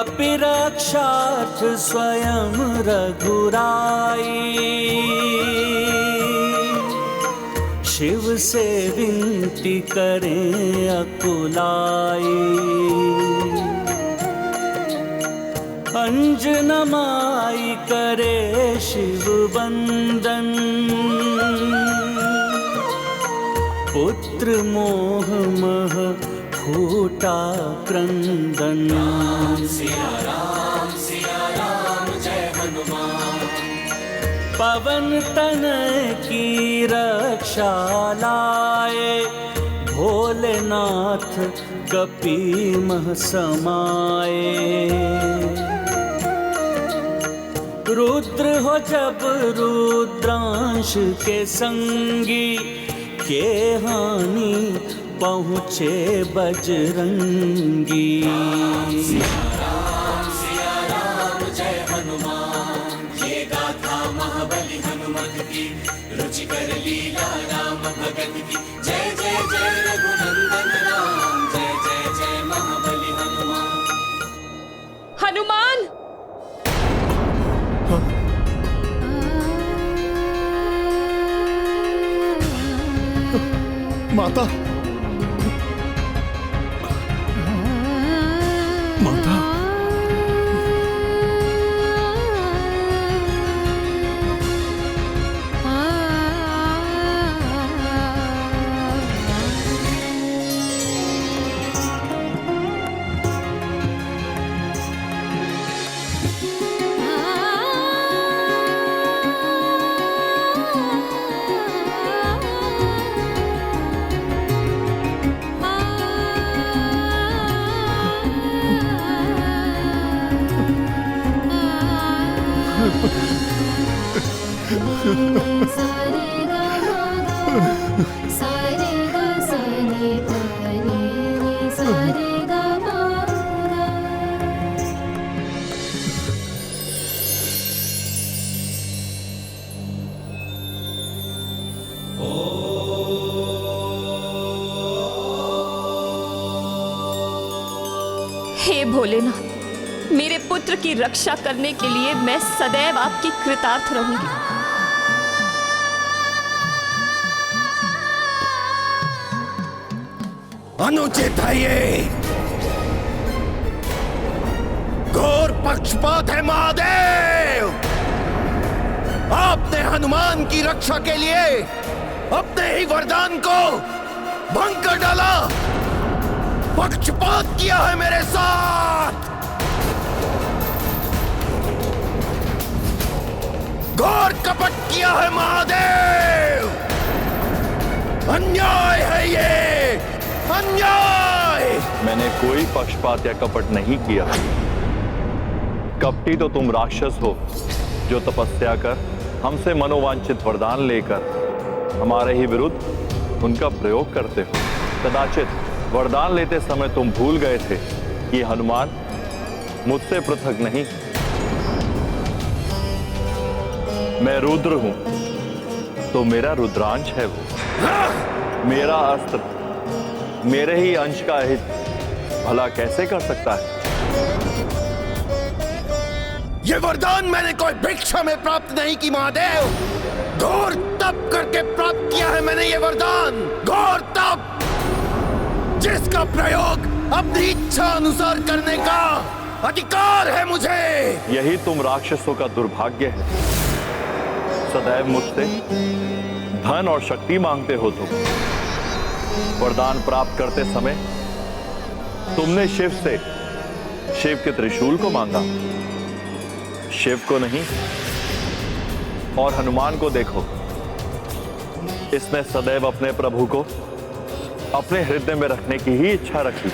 कपिरक्षार्थ स्वयं रघुराई, शिव से विनती करें अकुलाई। अंजना माई करे शिव वंदन, पुत्र मोह मह फूटा क्रंदन। सिया राम जय हनुमान। पवन तनय की रक्षा लाए, भोलेनाथ कपी मह समाए। रुद्र हो जब रुद्रांश के संगी, के हानि पहुँचे बजरंगी। सिया राम जय हनुमान। ये गाथा महाबली हनुमत की, रुचिकर लीला राम भगत की। जय जय जय रघुनंदन राम, जय जय जय महाबली हनुमान। हनुमान! माता, माता, हे भोलेनाथ, मेरे पुत्र की रक्षा करने के लिए मैं सदैव आपकी कृतार्थ रहूंगी। अनुचित है ये, घोर पक्षपात है महादेव। आपने हनुमान की रक्षा के लिए अपने ही वरदान को भंग कर डाला, पक्षपात किया है मेरे साथ, घोर कपट किया है महादेव। अन्याय है ये, अन्याय। मैंने कोई पक्षपात या कपट नहीं किया। कपटी तो तुम राक्षस हो, जो तपस्या कर हमसे मनोवांछित वरदान लेकर हमारे ही विरुद्ध उनका प्रयोग करते हो। कदाचित वरदान लेते समय तुम भूल गए थे कि हनुमान मुझसे पृथक नहीं, मैं रुद्र हूं, तो मेरा रुद्रांश है वो। मेरा अस्त्र मेरे ही अंश का हित भला कैसे कर सकता है? ये वरदान मैंने कोई भिक्षा में प्राप्त नहीं की महादेव, घोर तप करके प्राप्त किया है मैंने ये वरदान। घोर तप, जिसका प्रयोग अपनी इच्छा अनुसार करने का अधिकार है मुझे। यही तुम राक्षसों का दुर्भाग्य है। सदैव मुझसे धन और शक्ति मांगते हो तुम। वरदान प्राप्त करते समय तुमने शिव से शिव के त्रिशूल को मांगा, शिव को नहीं। और हनुमान को देखो, इसने सदैव अपने प्रभु को अपने हृदय में रखने की ही इच्छा रखी,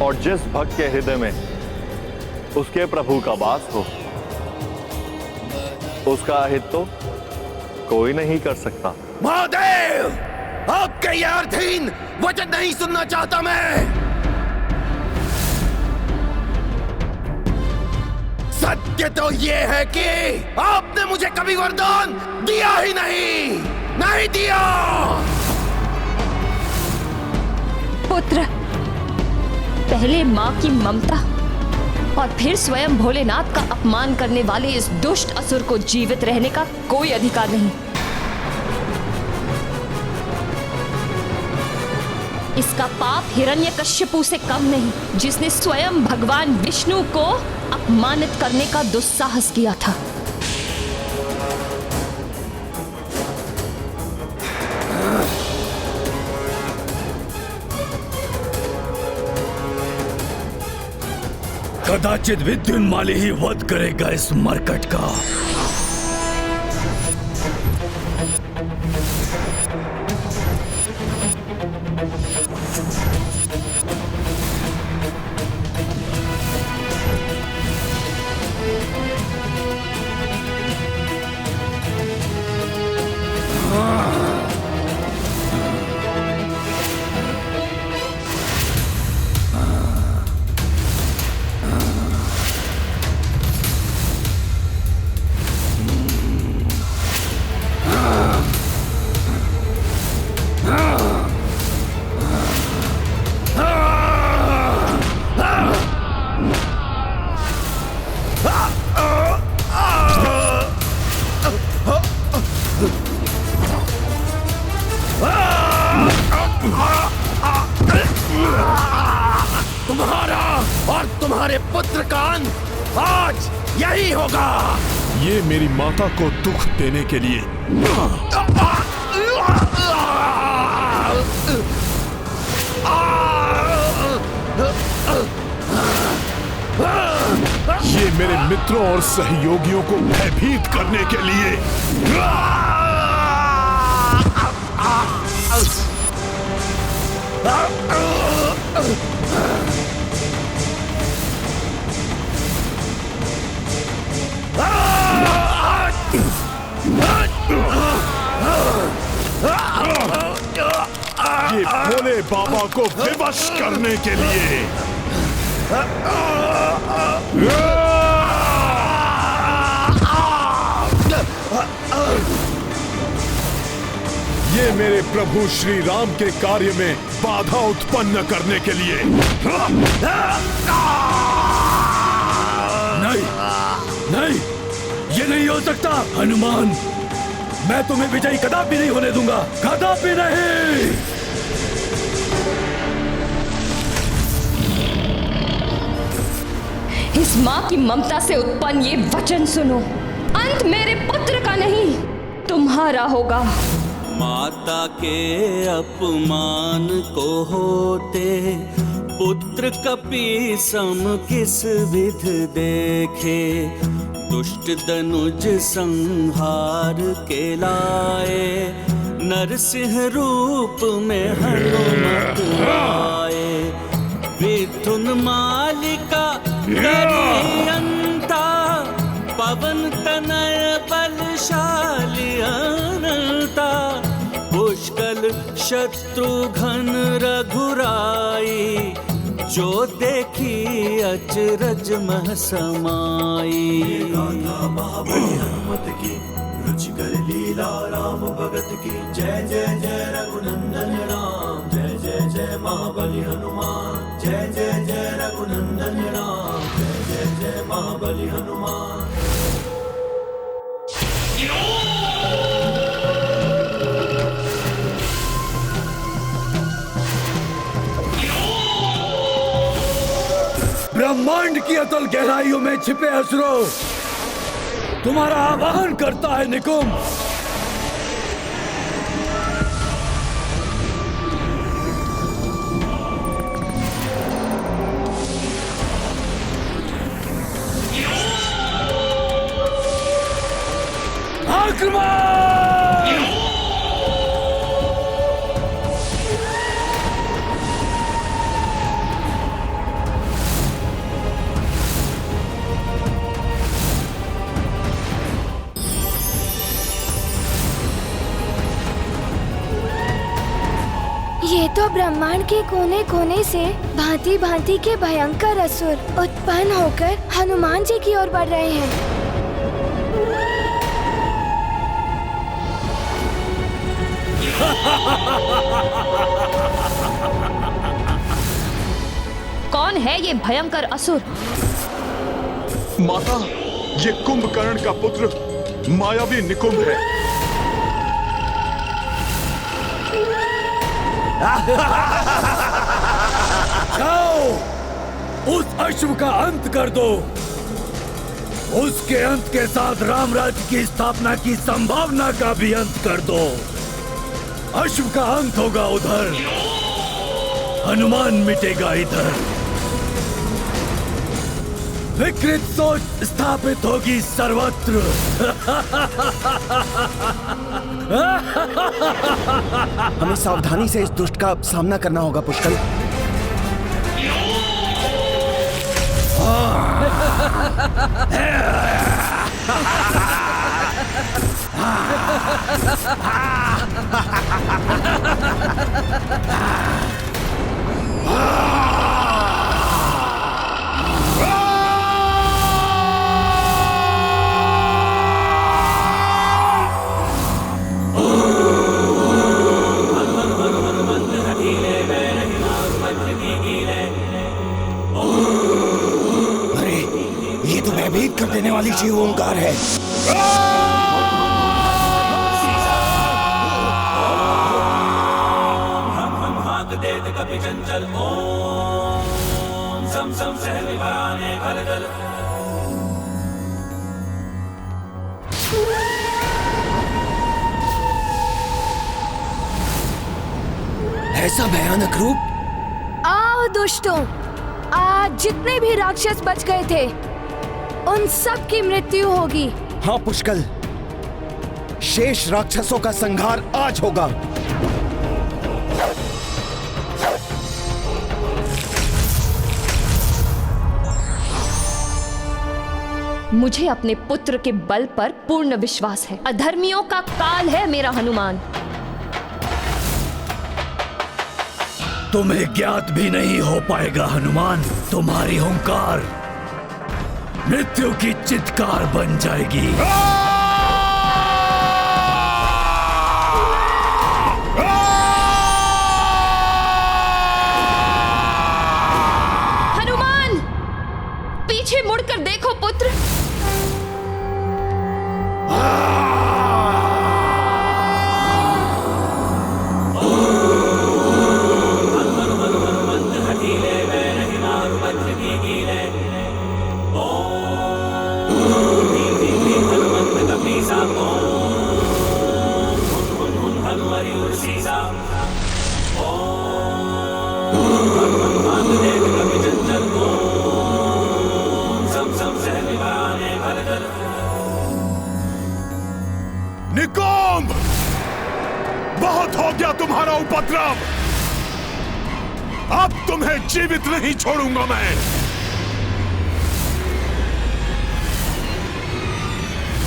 और जिस भक्त के हृदय में उसके प्रभु का वास हो, उसका अहित तो कोई नहीं कर सकता। महादेव, आपके यह अर्थहीन वचन नहीं सुनना चाहता मैं। सत्य तो ये है कि आपने मुझे कभी वरदान दिया ही नहीं दिया। पुत्र, पहले माँ की ममता और फिर स्वयं भोलेनाथ का अपमान करने वाले इस दुष्ट असुर को जीवित रहने का कोई अधिकार नहीं। इसका पाप हिरण्यकश्यपु से कम नहीं, जिसने स्वयं भगवान विष्णु को अपमानित करने का दुस्साहस किया था। कदाचित विद्युन्माली ही वध करेगा इस मरकट का। तुम्हारा और तुम्हारे पुत्र का अंत आज यही होगा। ये मेरी माता को दुख देने के लिए ये मेरे मित्रों और सहयोगियों को भयभीत करने के लिए ये भोले बाबा को विवश करने के लिए ये मेरे प्रभु श्री राम के कार्य में बाधा उत्पन्न करने के लिए। नहीं, नहीं, ये नहीं हो सकता हनुमान। मैं तुम्हें विजयी कदापि नहीं होने दूंगा, कदापि नहीं। इस माँ की ममता से उत्पन्न ये वचन सुनो, अंत मेरे पुत्र का नहीं तुम्हारा होगा। माता के अपमान को होते पुत्र कपि सम किस विध देखे। दुष्ट दनुज संहार के लाए नरसिंह रूप में हनुमत आए। विधुन मालिका दरियंता पवन तनय बलशाली अनंता। पुष्कल शत्रुघ्न रघुराई जो देखी अचरज मह समाई। गाथा महाबली हनुमत की रुचिकर लीला राम भगत की। जय जय जय रघुनंदन राम, जय जय जय महाबली हनुमान। जय जय जय रघुनंदन राम, जय जय जय महाबली हनुमान। ब्रह्मांड की अतल गहराइयों में छिपे असुरों, तुम्हारा आवाहन करता है निकुंभ। आक्रमण! ये तो ब्रह्मांड के कोने कोने से भांति भांति के भयंकर असुर उत्पन्न होकर हनुमान जी की ओर बढ़ रहे हैं। कौन है ये भयंकर असुर? माता, ये कुंभकर्ण का पुत्र मायावी निकुंभ है। जाओ, उस अश्व का अंत कर दो। उसके अंत के साथ रामराज्य की स्थापना की संभावना का भी अंत कर दो। अश्व का अंत होगा उधर, हनुमान मिटेगा इधर। विकृत सोच स्थापित होगी सर्वत्र। हमें सावधानी से इस दुष्ट का सामना करना होगा पुष्कर। अरे, ये तो भयभीत कर देने वाली शिव ओंकार है। कभी चंचल ओम सम सम सहविवाने खलदल। ऐसा भयानक रूप। आओ दुष्टों, आज जितने भी राक्षस बच गए थे उन सब की मृत्यु होगी। हाँ पुष्कर, शेष राक्षसों का संहार आज होगा। मुझे अपने पुत्र के बल पर पूर्ण विश्वास है। अधर्मियों का काल है मेरा हनुमान। तुम्हें ज्ञात भी नहीं हो पाएगा हनुमान, तुम्हारी हुंकार मृत्यु की चित्कार बन जाएगी। हनुमान, पीछे मुड़कर देखो पुत्र। निकुंभ, बहुत हो गया तुम्हारा उपद्रव। अब तुम्हें जीवित नहीं छोड़ूंगा मैं।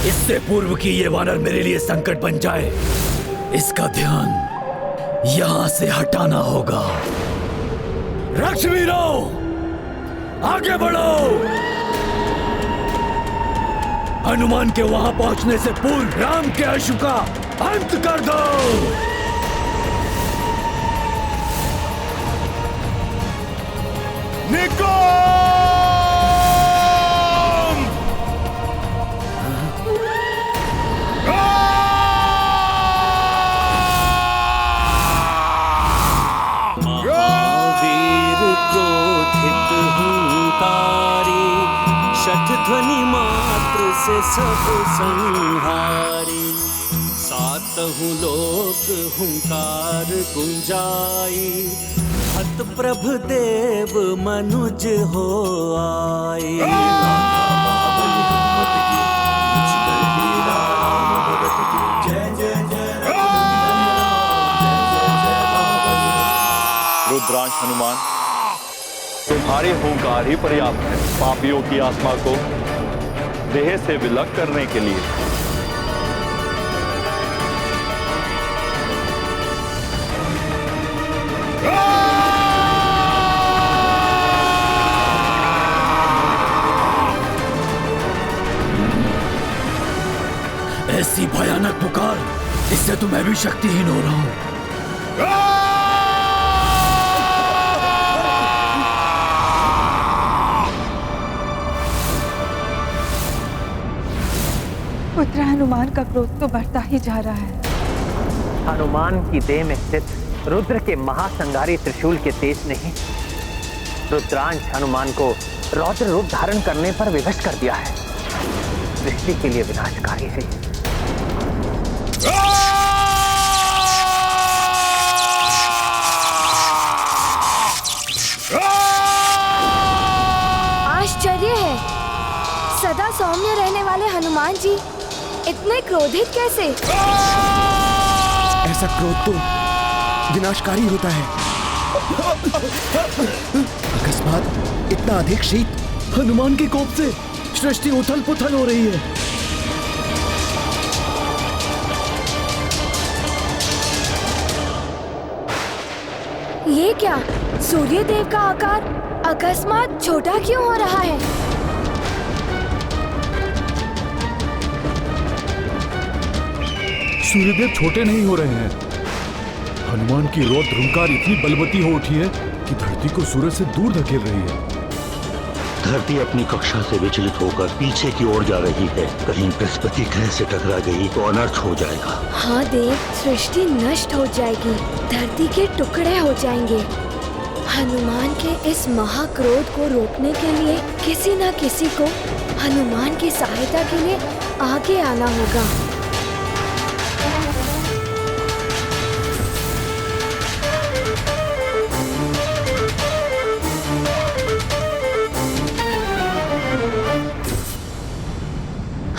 इससे पूर्व कि ये वानर मेरे लिए संकट बन जाए, इसका ध्यान यहां से हटाना होगा। रक्षवीरों, आगे बढ़ो। हनुमान के वहां पहुंचने से पूर्व राम के अश्व का अंत कर दो। निकुंभ! महावीर क्रोधित हुंकारी, शठध्वनि मात्र से सब संहारी। सातहु लोक हुंकार गुंजाई, हत प्रभ देव मनुज हो आई। रुद्रांश हनुमान, तुम्हारी हुंकार ही पर्याप्त है पापियों की आत्मा को देह से विलग करने के लिए। ऐसी भयानक पुकार, इससे तो मैं भी शक्तिहीन हो रहा हूं। पुत्र हनुमान का क्रोध तो बढ़ता ही जा रहा है। हनुमान की देह में स्थित रुद्र के महासंगारी त्रिशूल के तेज ने ही रुद्रांश हनुमान को रौद्र रूप धारण करने पर विवश कर दिया है। सृष्टि के लिए विनाशकारी है। आश्चर्य है, सदा सौम्य रहने वाले हनुमान जी इतने क्रोधित कैसे? ऐसा क्रोध तो विनाशकारी होता है। अकस्मात इतना अधिक शीत। हनुमान के कोप से सृष्टि उथल पुथल हो रही है। ये क्या? सूर्य देव का आकार अकस्मात छोटा क्यों हो रहा है? सूर्यदेव छोटे नहीं हो रहे हैं। हनुमान की रौद्र हुंकार इतनी बलवती हो उठी है कि धरती को सूरज से दूर धकेल रही है। धरती अपनी कक्षा से विचलित होकर पीछे की ओर जा रही है। कहीं बृहस्पति ग्रह से टकरा गई तो अनर्थ हो जाएगा। हाँ देव, सृष्टि नष्ट हो जाएगी, धरती के टुकड़े हो जाएंगे। हनुमान के इस महाक्रोध को रोकने के लिए किसी न किसी को हनुमान की सहायता के लिए आगे आना होगा।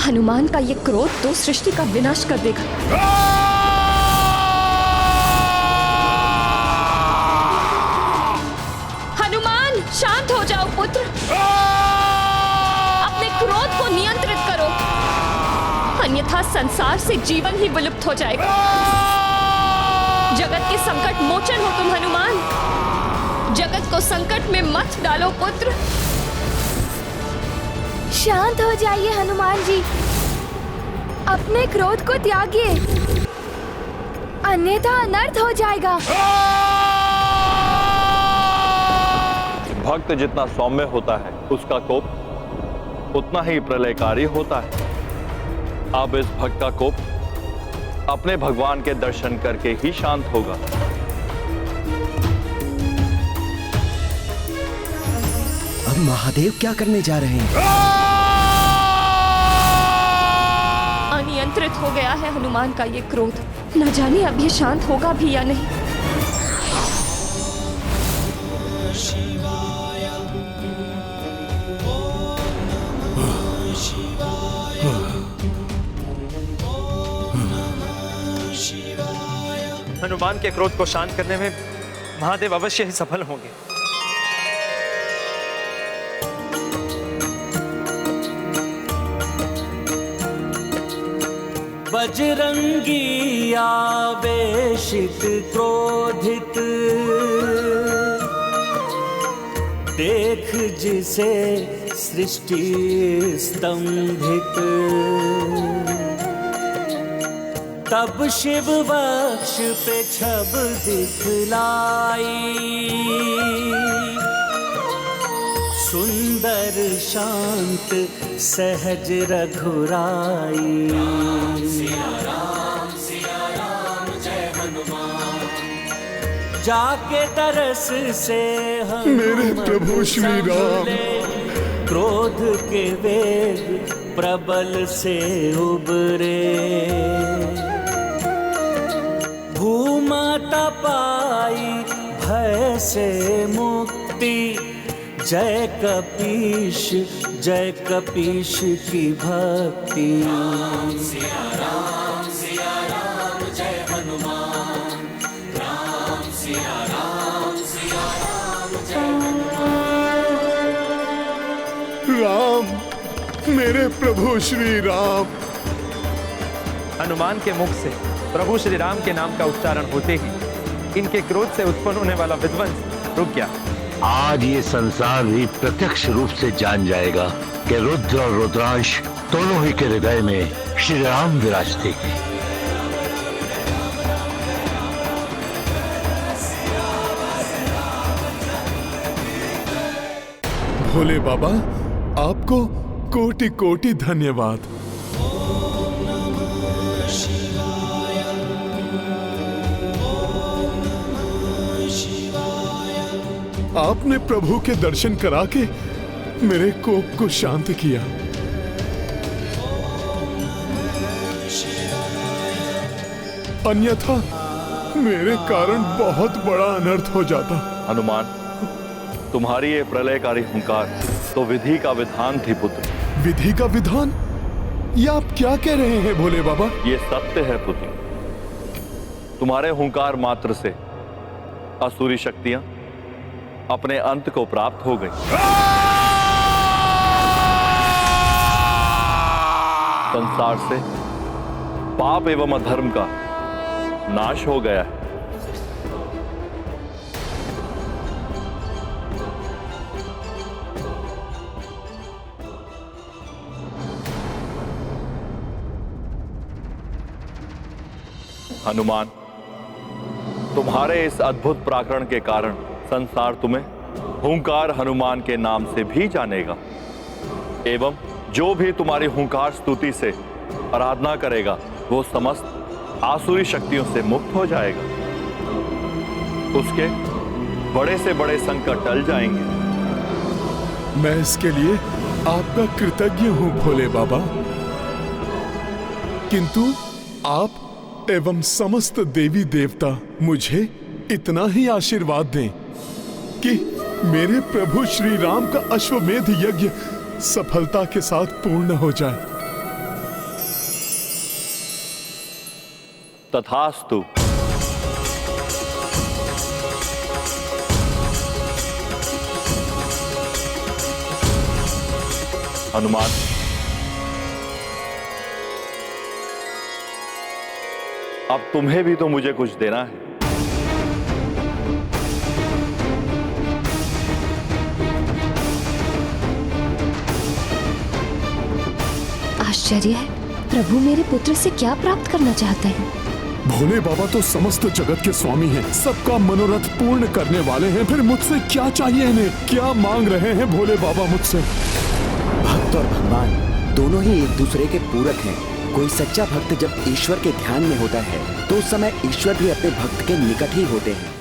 हनुमान का ये क्रोध तो सृष्टि का विनाश कर देगा। हनुमान, शांत हो जाओ पुत्र। अपने क्रोध को नियंत्रित करो, अन्यथा संसार से जीवन ही विलुप्त हो जाएगा। जगत के संकट मोचन हो तुम हनुमान। जगत को संकट में मत डालो पुत्र। शांत हो जाइए हनुमान जी, अपने क्रोध को त्यागिए, अन्यथा अनर्थ हो जाएगा। भक्त जितना सौम्य होता है उसका कोप उतना ही प्रलयकारी होता है। अब इस भक्त का कोप अपने भगवान के दर्शन करके ही शांत होगा। अब महादेव क्या करने जा रहे हैं? अनियंत्रित हो गया है हनुमान का ये क्रोध। न जाने अब ये शांत होगा भी या नहीं। हनुमान के क्रोध को शांत करने में महादेव अवश्य ही सफल होंगे। बजरंगी आवेशित क्रोधित, देख जिसे सृष्टि स्तंभित। तब शिव वक्ष पे छब दिखलाई, सुंदर शांत सहज रघुराई। सिया राम जय हनुमान। जाके तरस से हम मेरे प्रभु श्री राम, क्रोध के वेग प्रबल से उबरे। भूमाता पाई भय से मुक्ति, जय कपीश की भक्ति। सिया राम जय हनुमान। राम सिया राम जय राम मेरे प्रभु श्री राम। हनुमान के मुख से प्रभु श्री राम के नाम का उच्चारण होते ही इनके क्रोध से उत्पन्न होने वाला विध्वंस रुक गया। आज ये संसार भी प्रत्यक्ष रूप से जान जाएगा कि रुद्र और रुद्रांश दोनों ही के हृदय में श्री राम विराजते हैं। भोले बाबा, आपको कोटि कोटि धन्यवाद। आपने प्रभु के दर्शन करा के मेरे कोप को शांत किया। अन्यथा मेरे कारण बहुत बड़ा अनर्थ हो जाता। हनुमान, तुम्हारी ये प्रलयकारी हुंकार तो विधि का विधान थी पुत्र। विधि का विधान? ये आप क्या कह रहे हैं भोले बाबा? ये सत्य है पुत्र। तुम्हारे हुंकार मात्र से असुरी शक्तियां अपने अंत को प्राप्त हो गई। संसार से पाप एवं अधर्म का नाश हो गया है। हनुमान, तुम्हारे इस अद्भुत पराक्रम के कारण संसार तुम्हें हुंकार हनुमान के नाम से भी जानेगा एवं जो भी तुम्हारी हुंकार स्तुति से आराधना करेगा वो समस्त आसुरी शक्तियों से मुक्त हो जाएगा। उसके बड़े से बड़े संकट टल जाएंगे। मैं इसके लिए आपका कृतज्ञ हूं भोले बाबा, किंतु आप एवं समस्त देवी देवता मुझे इतना ही आशीर्वाद दें कि मेरे प्रभु श्री राम का अश्वमेध यज्ञ सफलता के साथ पूर्ण हो जाए। तथास्तु। हनुमान, अब तुम्हें भी तो मुझे कुछ देना है। आश्चर्य है, प्रभु मेरे पुत्र से क्या प्राप्त करना चाहते हैं? भोले बाबा तो समस्त जगत के स्वामी हैं, सबका मनोरथ पूर्ण करने वाले हैं। फिर मुझसे क्या चाहिए इन्हें? क्या मांग रहे हैं भोले बाबा मुझसे? भक्त और भगवान दोनों ही एक दूसरे के पूरक हैं। कोई सच्चा भक्त जब ईश्वर के ध्यान में होता है तो उस समय ईश्वर भी अपने भक्त के निकट ही होते हैं।